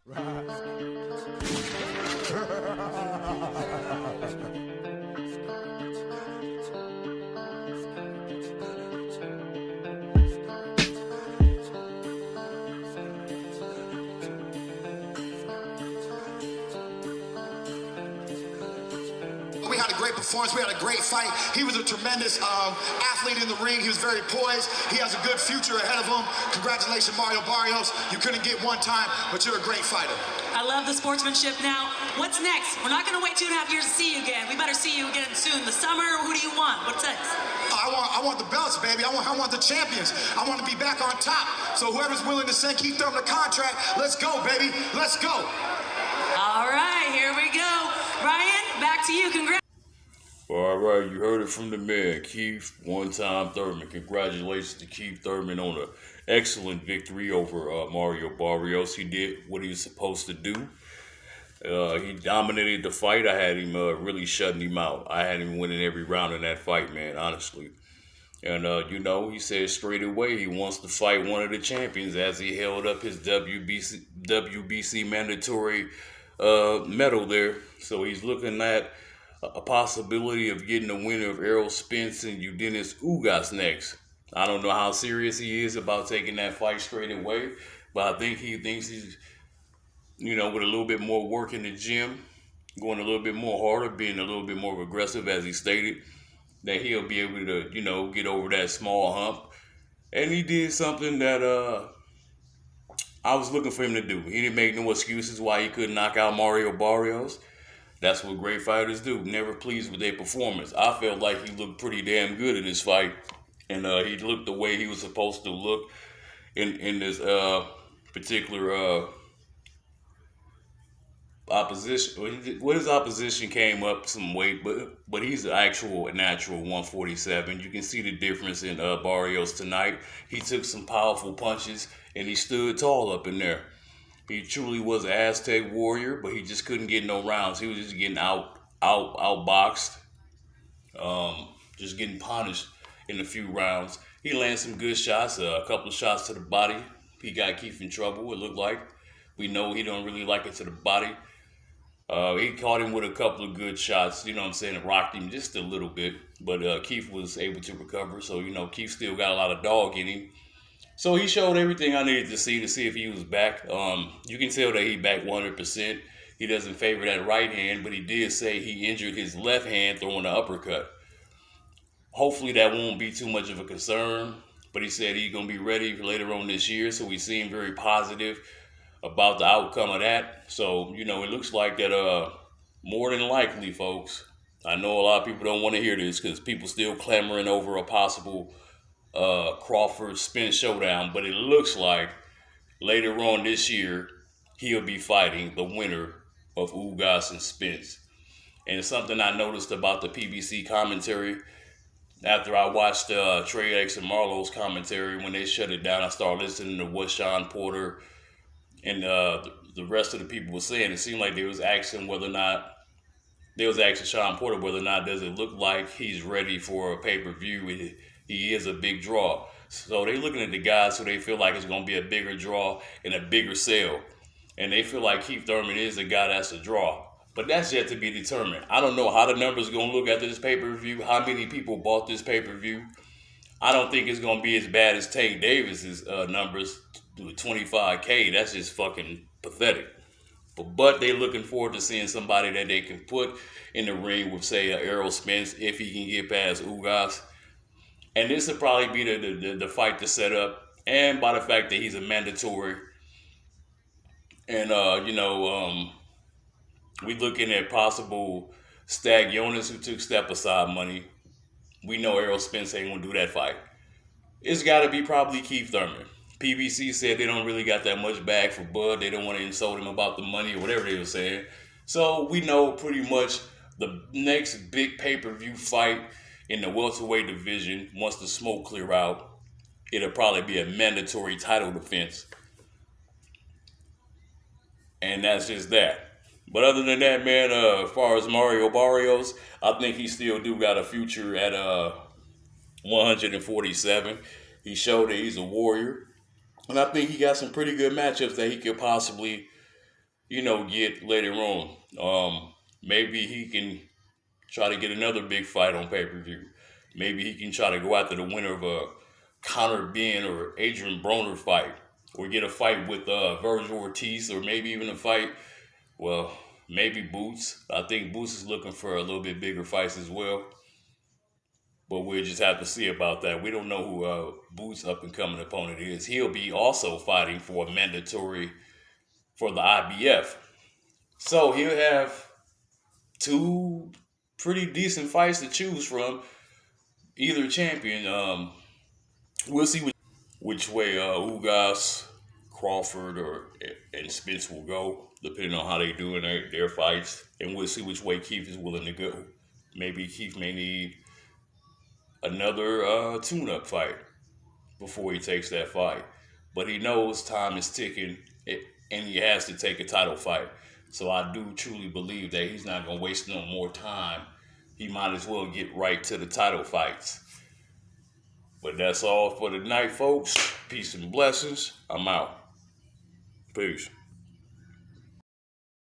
We had a great performance. We had a great fight. He was a tremendous athlete in the ring. He was very poised. He has a good future ahead of him. Congratulations, Mario Barrios. You couldn't get one time, but you're a great fighter. I love the sportsmanship. Now, what's next? We're not going to wait 2.5 years to see you again. We better see you again soon. The summer, who do you want? What's next? I want the belts, baby. I want the champions. I want to be back on top. So whoever's willing to send Keith Thurman a contract, let's go, baby. Let's go. All right, here we go. Ryan, back to you. Congrats. All right, you heard it from the man, Keith one-time Thurman. Congratulations to Keith Thurman on an excellent victory over Mario Barrios. He did what he was supposed to do. He dominated the fight. I had him really shutting him out. I had him winning every round in that fight, man, honestly. And, he said straight away he wants to fight one of the champions as he held up his WBC mandatory medal there. So he's looking at a possibility of getting the winner of Errol Spence and Eugenio Ugas next. I don't know how serious he is about taking that fight straight away, but I think he thinks he's, with a little bit more work in the gym, going a little bit more harder, being a little bit more aggressive, as he stated, that he'll be able to, get over that small hump. And he did something that I was looking for him to do. He didn't make no excuses why he couldn't knock out Mario Barrios. That's what great fighters do. Never pleased with their performance. I felt like he looked pretty damn good in this fight. And he looked the way he was supposed to look in this particular opposition. Well, his opposition came up some weight, but he's an actual natural 147. You can see the difference in Barrios tonight. He took some powerful punches, and he stood tall up in there. He truly was an Aztec warrior, but he just couldn't get no rounds. He was just getting outboxed, just getting punished in a few rounds. He landed some good shots, a couple of shots to the body. He got Keith in trouble, it looked like. We know he don't really like it to the body. He caught him with a couple of good shots, and rocked him just a little bit. But Keith was able to recover, so, Keith still got a lot of dog in him. So he showed everything I needed to see if he was back. You can tell that he back 100%. He doesn't favor that right hand, but he did say he injured his left hand throwing an uppercut. Hopefully that won't be too much of a concern, but he said he's going to be ready for later on this year, so we seem very positive about the outcome of that. So, it looks like that more than likely, folks, I know a lot of people don't want to hear this because people still clamoring over a possible Crawford-Spence showdown, but it looks like later on this year he'll be fighting the winner of Ugas and Spence. And it's something I noticed about the PBC commentary. After I watched Trey X and Marlowe's commentary, when they shut it down, I started listening to what Sean Porter and the rest of the people were saying. It seemed like they was asking Sean Porter whether or not does it look like he's ready for a pay-per-view. He is a big draw. So they looking at the guys who they feel like is going to be a bigger draw and a bigger sale. And they feel like Keith Thurman is a guy that's a draw. But that's yet to be determined. I don't know how the numbers are going to look after this pay-per-view, how many people bought this pay-per-view. I don't think it's going to be as bad as Tank Davis's numbers, 25K. That's just fucking pathetic. But they looking forward to seeing somebody that they can put in the ring with, say, Errol Spence if he can get past Ugas. And this will probably be the fight to set up, and by the fact that he's a mandatory. And, we looking at possible Stagionis who took step-aside money. We know Errol Spence ain't going to do that fight. It's got to be probably Keith Thurman. PBC said they don't really got that much bag for Bud. They don't want to insult him about the money or whatever they were saying. So we know pretty much the next big pay-per-view fight in the welterweight division, once the smoke clear out, it'll probably be a mandatory title defense. And that's just that. But other than that, man, as far as Mario Barrios, I think he still do got a future at 147. He showed that he's a warrior. And I think he got some pretty good matchups that he could possibly get later on. Maybe he can try to get another big fight on pay-per-view. Maybe he can try to go after the winner of a Conor Ben or Adrian Broner fight, or get a fight with Virgil Ortiz, or maybe even a fight, well, maybe Boots. I think Boots is looking for a little bit bigger fights as well. But we'll just have to see about that. We don't know who Boots' up-and-coming opponent is. He'll be also fighting for a mandatory for the IBF. So he'll have two pretty decent fights to choose from. Either champion. We'll see which way Ugas, Crawford, and Spence will go, depending on how they do in their fights. And we'll see which way Keith is willing to go. Maybe Keith may need another tune-up fight before he takes that fight. But he knows time is ticking, and he has to take a title fight. So I do truly believe that he's not going to waste no more time. He might as well get right to the title fights. But that's all for tonight, folks. Peace and blessings. I'm out. Peace.